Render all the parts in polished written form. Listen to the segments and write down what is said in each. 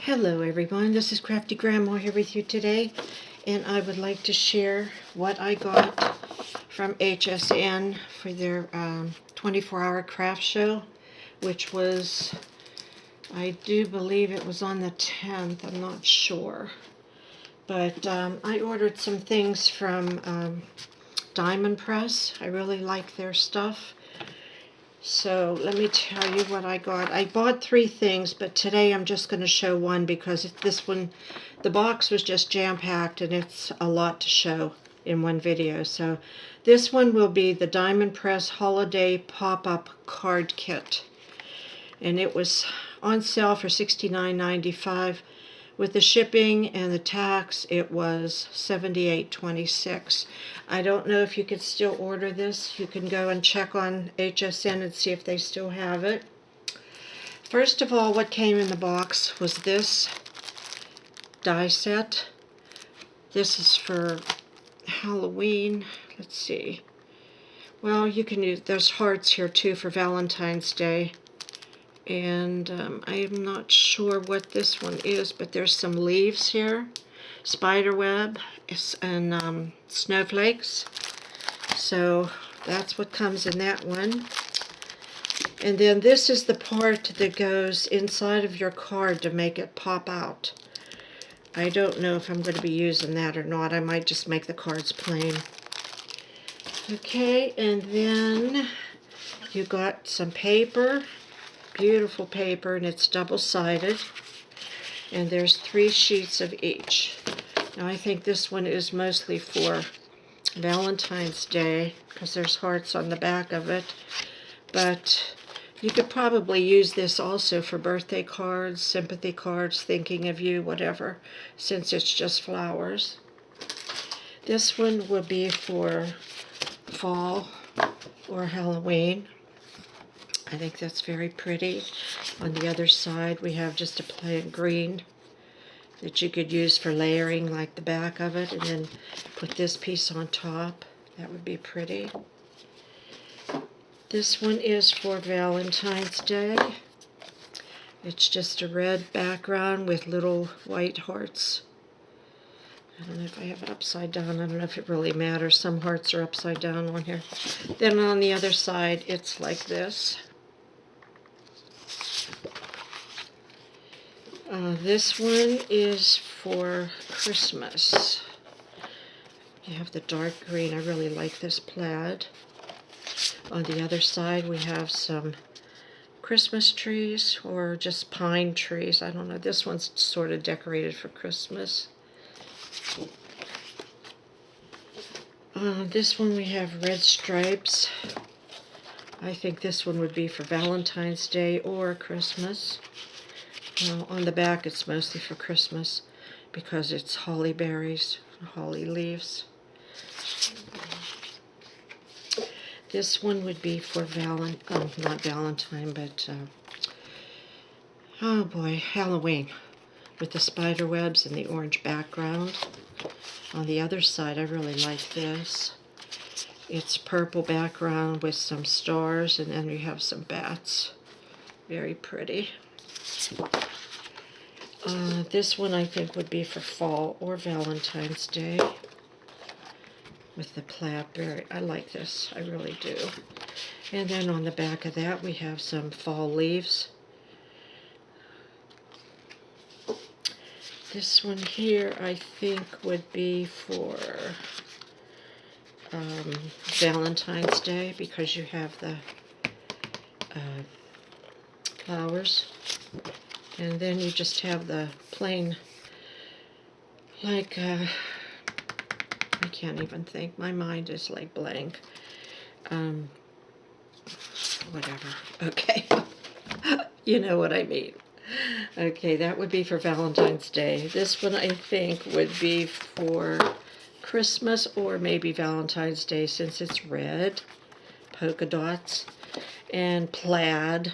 Hello everyone, this is Crafty Grandma here with you today, and I would like to share what I got from HSN for their 24-hour craft show, which was, I do believe it was on the 10th, I'm not sure. But I ordered some things from Diamond Press. I really like their stuff. So let me tell you what I got. I bought 3 things, but today I'm just going to show one because this one, the box was just jam-packed and it's a lot to show in one video. So this one will be the Diamond Press Holiday Pop-Up Card Kit. And it was on sale for $69.95. With the shipping and the tax, it was $78.26. I don't know if you could still order this. You can go and check on HSN and see if they still have it. First of all, what came in the box was this die set. This is for Halloween. Let's see. Well, you can use, there's hearts here too for Valentine's Day. And I'm not sure what this one is, but there's some leaves here, spider web, and snowflakes. So that's what comes in that one. And then this is the part that goes inside of your card to make it pop out. I don't know if I'm going to be using that or not. I might just make the cards plain. Okay, and then you got some paper. Beautiful paper, and it's double-sided, and there's 3 sheets of each. Now I think this one is mostly for Valentine's Day because there's hearts on the back of it, but you could probably use this also for birthday cards, sympathy cards, thinking of you, whatever, since it's just flowers. This one will be for fall or Halloween. I think that's very pretty. On the other side, we have just a plain green that you could use for layering, like the back of it, and then put this piece on top. That would be pretty. This one is for Valentine's Day. It's just a red background with little white hearts. I don't know if I have it upside down. I don't know if it really matters. Some hearts are upside down on here. Then on the other side, it's like this. This one is for Christmas. You have the dark green. I really like this plaid. On the other side, we have some Christmas trees or just pine trees. I don't know. This one's sort of decorated for Christmas. This one we have red stripes. I think this one would be for Valentine's Day or Christmas. On the back it's mostly for Christmas because it's holly berries, holly leaves. This one would be for not Valentine, but oh boy, Halloween, with the spider webs and the orange background. On the other side, I really like this. It's purple background with some stars, and then we have some bats. Very pretty. This one I think would be for fall or Valentine's Day with the plaid berry. I like this, I really do. And then on the back of that we have some fall leaves. This one here I think would be for Valentine's Day because you have the flowers. And then you just have the plain, like, I can't even think. My mind is like blank. Whatever. Okay. You know what I mean. Okay, that would be for Valentine's Day. This one I think would be for Christmas or maybe Valentine's Day since it's red, polka dots, and plaid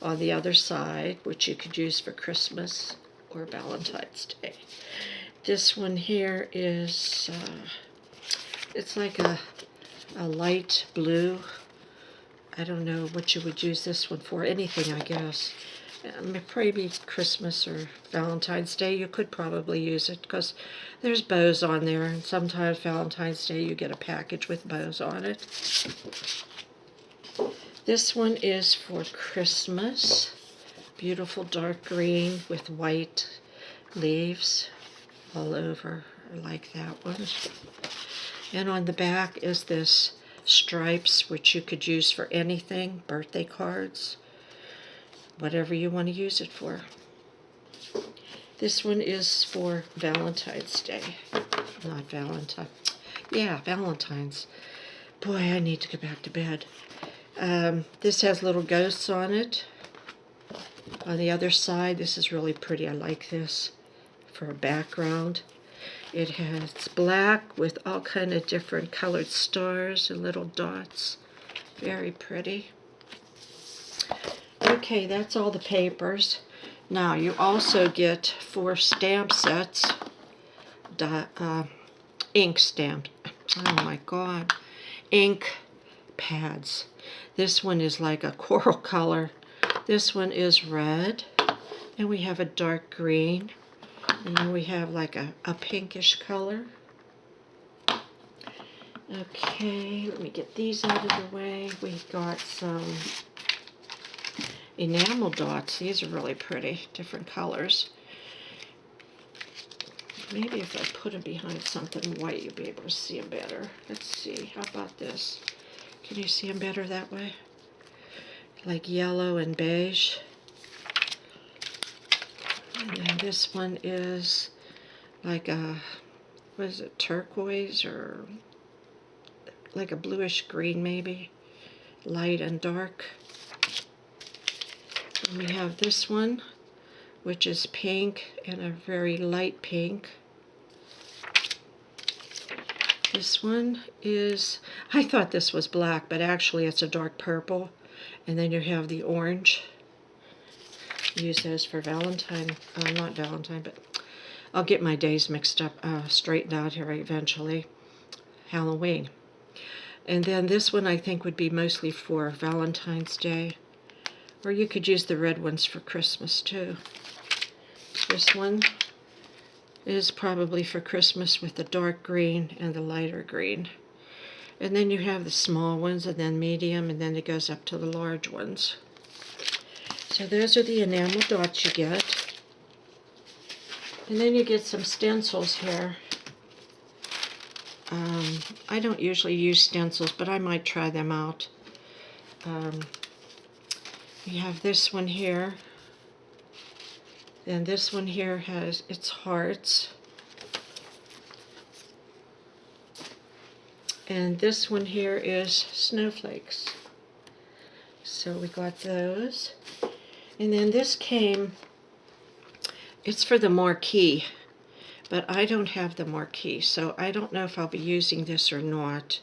on the other side, which you could use for Christmas or Valentine's Day. This one here is, it's like a light blue. I don't know what you would use this one for. Anything, I guess. maybe Christmas or Valentine's Day, you could probably use it because there's bows on there, and sometimes Valentine's Day you get a package with bows on it. This one is for Christmas. Beautiful dark green with white leaves all over. I like that one. And on the back is this stripes, which you could use for anything, birthday cards, whatever you want to use it for. This one is for Valentine's Day. Not Valentine. Yeah, Valentine's. Boy, I need to go back to bed. This has little ghosts on it. On the other side, this is really pretty. I like this for a background. It's black with all kind of different colored stars and little dots. Very pretty. Okay, that's all the papers. Now, you also get 4 stamp sets, ink stamp. Oh my God, ink pads. This one is like a coral color. This one is red, and we have a dark green, and then we have like a pinkish color. Okay, let me get these out of the way. We've got some enamel dots. These are really pretty, different colors. Maybe if I put them behind something white, you'll be able to see them better. Let's see, how about this? Can you see them better that way? Like yellow and beige. And then this one is like a, what is it, turquoise or like a bluish green maybe, light and dark. And we have this one, which is pink and a very light pink. This one is, I thought this was black, but actually it's a dark purple. And then you have the orange. Use those for Valentine, not Valentine, but I'll get my days mixed up, straightened out here eventually. Halloween. And then this one I think would be mostly for Valentine's Day. Or you could use the red ones for Christmas too. This one is probably for Christmas with the dark green and the lighter green. And then you have the small ones, and then medium, and then it goes up to the large ones. So those are the enamel dots you get. And then you get some stencils here. I don't usually use stencils, but I might try them out. You have this one here. And this one here has its hearts. And this one here is snowflakes. So we got those. And then this came, it's for the marquee, but I don't have the marquee, so I don't know if I'll be using this or not.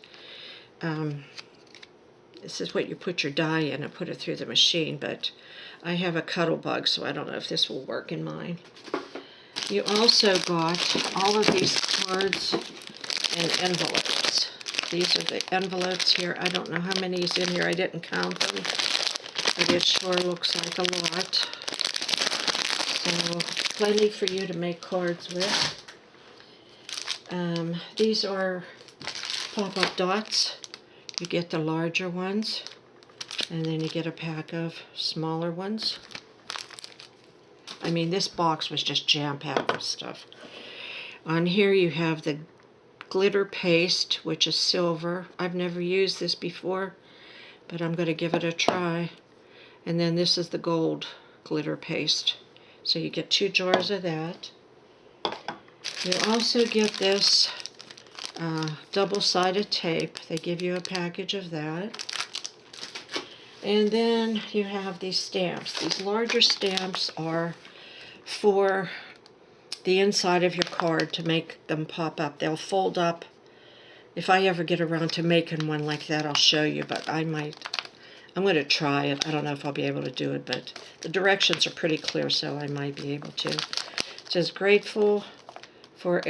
This is what you put your die in and put it through the machine, but I have a Cuttlebug, so I don't know if this will work in mine. You also got all of these cards and envelopes. These are the envelopes here. I don't know how many is in here. I didn't count them, but it sure looks like a lot. So plenty for you to make cards with. These are pop-up dots. You get the larger ones, and then you get a pack of smaller ones. I mean, this box was just jam-packed with stuff. On here you have the glitter paste, which is silver. I've never used this before, but I'm going to give it a try. And then this is the gold glitter paste. So you get 2 jars of that. You also get this double-sided tape. They give you a package of that. And then you have these stamps. These larger stamps are for the inside of your card to make them pop up. They'll fold up. If I ever get around to making one like that, I'll show you, but I'm going to try it. I don't know if I'll be able to do it, but the directions are pretty clear, so I might be able to. It says, grateful for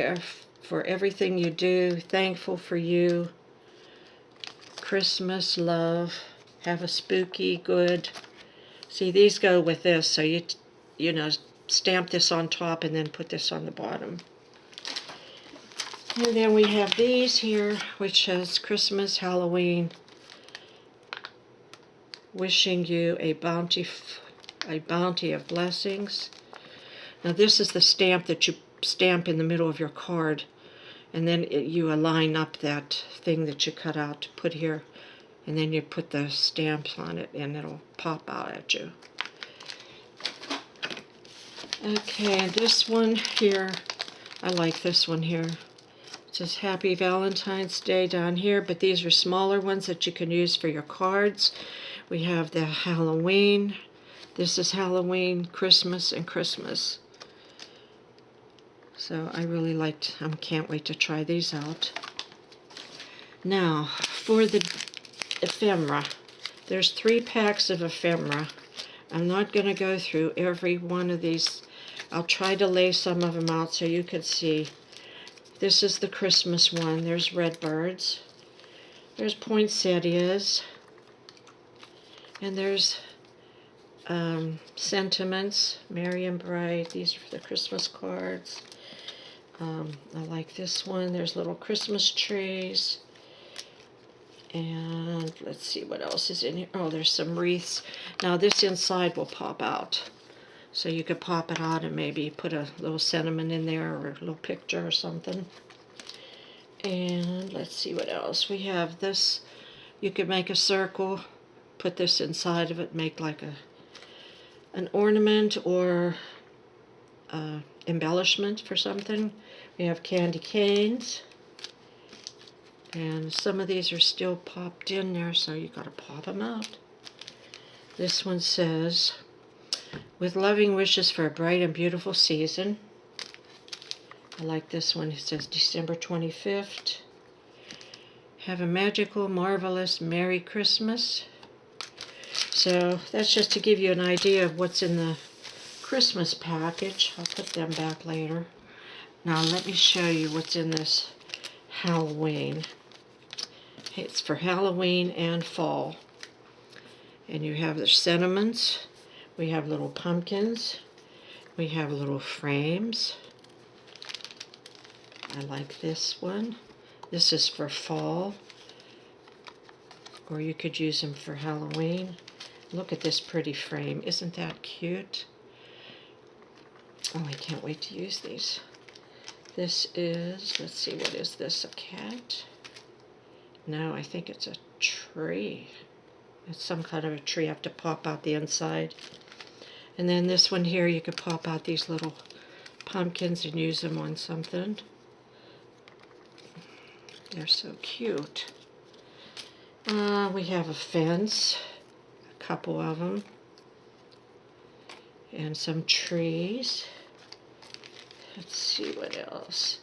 everything you do, thankful for you, Christmas, love, have a spooky, good, See, these go with this, so you know, stamp this on top and then put this on the bottom. And then we have these here, which says Christmas, Halloween, wishing you a bounty of blessings. Now this is the stamp that you stamp in the middle of your card, and then you align up that thing that you cut out to put here, and then you put the stamps on it and it'll pop out at you. Okay, this one here, I like this one here. It says Happy Valentine's Day down here, but these are smaller ones that you can use for your cards. We have the Halloween. This is Halloween, Christmas, and Christmas. So I really liked, I can't wait to try these out. Now, for the ephemera. There's 3 packs of ephemera. I'm not going to go through every one of these. I'll try to lay some of them out so you can see. This is the Christmas one. There's red birds. There's poinsettias. And there's sentiments, merry and bright. These are for the Christmas cards. I like this one. There's little Christmas trees. And let's see what else is in here. Oh, there's some wreaths. Now this inside will pop out. So you could pop it out and maybe put a little sentiment in there or a little picture or something. And let's see what else. We have this. You could make a circle, put this inside of it, make like an ornament or embellishment for something. We have candy canes. And some of these are still popped in there, so you got to pop them out. This one says, with loving wishes for a bright and beautiful season. I like this one. It says December 25th. Have a magical, marvelous, Merry Christmas. So that's just to give you an idea of what's in the Christmas package. I'll put them back later. Now let me show you what's in this Halloween. It's for Halloween and fall. And you have the sentiments. We have little pumpkins. We have little frames. I like this one. This is for fall. Or you could use them for Halloween. Look at this pretty frame. Isn't that cute? Oh, I can't wait to use these. This is, let's see, what is this? A cat? No, I think it's a tree. It's some kind of a tree. I have to pop out the inside. And then this one here, you could pop out these little pumpkins and use them on something. They're so cute. We have a fence, a couple of them, and some trees. Let's see what else.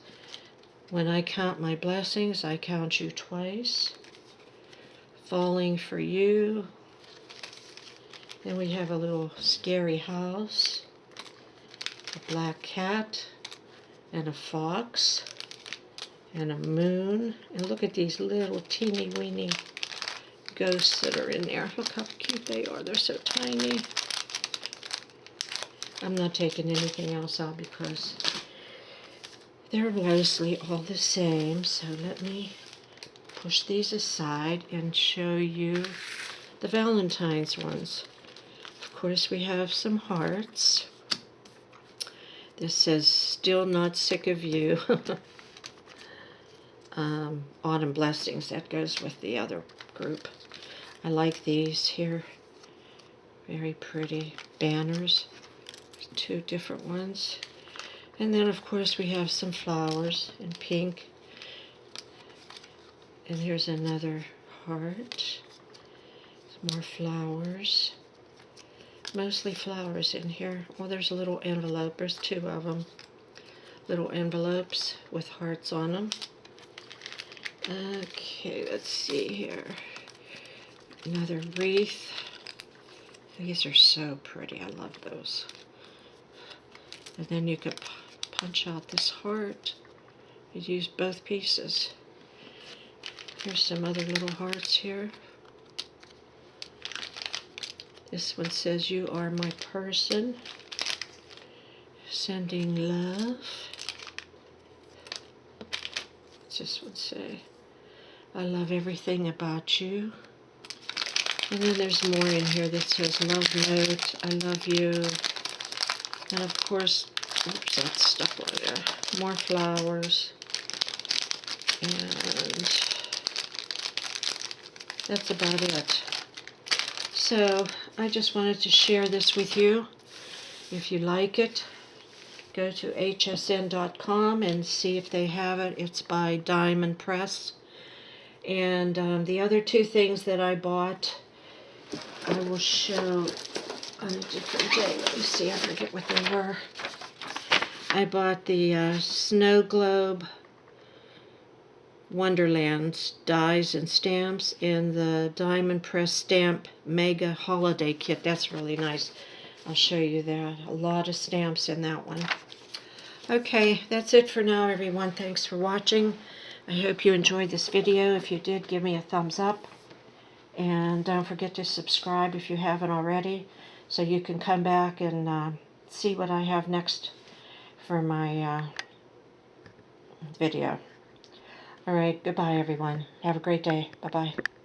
When I count my blessings, I count you twice. Falling for you. Then we have a little scary house, a black cat, and a fox, and a moon. And look at these little teeny weeny ghosts that are in there. Look how cute they are. They're so tiny. I'm not taking anything else out because they're mostly all the same. So let me push these aside and show you the Valentine's ones. Of course, we have some hearts. This says, still not sick of you. Autumn blessings, that goes with the other group. I like these here. Very pretty banners. 2 different ones. And then, of course, we have some flowers in pink. And here's another heart. Some more flowers. Mostly flowers in here. Well, there's a little envelope. There's 2 of them. Little envelopes with hearts on them. Okay, let's see here. Another wreath. These are so pretty. I love those. And then you could punch out this heart. You use both pieces. Here's some other little hearts here. This one says, "You are my person." Sending love. What's this one say? "I love everything about you." And then there's more in here that says, "Love note, I love you." And of course, oops, that's stuck over there. More flowers. And that's about it. So I just wanted to share this with you. If you like it, go to hsn.com and see if they have it. It's by Diamond Press. And the other two things that I bought, I will show on a different day. Let me see, I forget what they were. I bought the Snow Globe Wonderlands dies and stamps and the Diamond Press Stamp Mega Holiday Kit. That's really nice. I'll show you that. A lot of stamps in that one. Okay, that's it for now, everyone. Thanks for watching. I hope you enjoyed this video. If you did, give me a thumbs up. And don't forget to subscribe if you haven't already, so you can come back and see what I have next for my video. Alright, goodbye everyone. Have a great day. Bye-bye.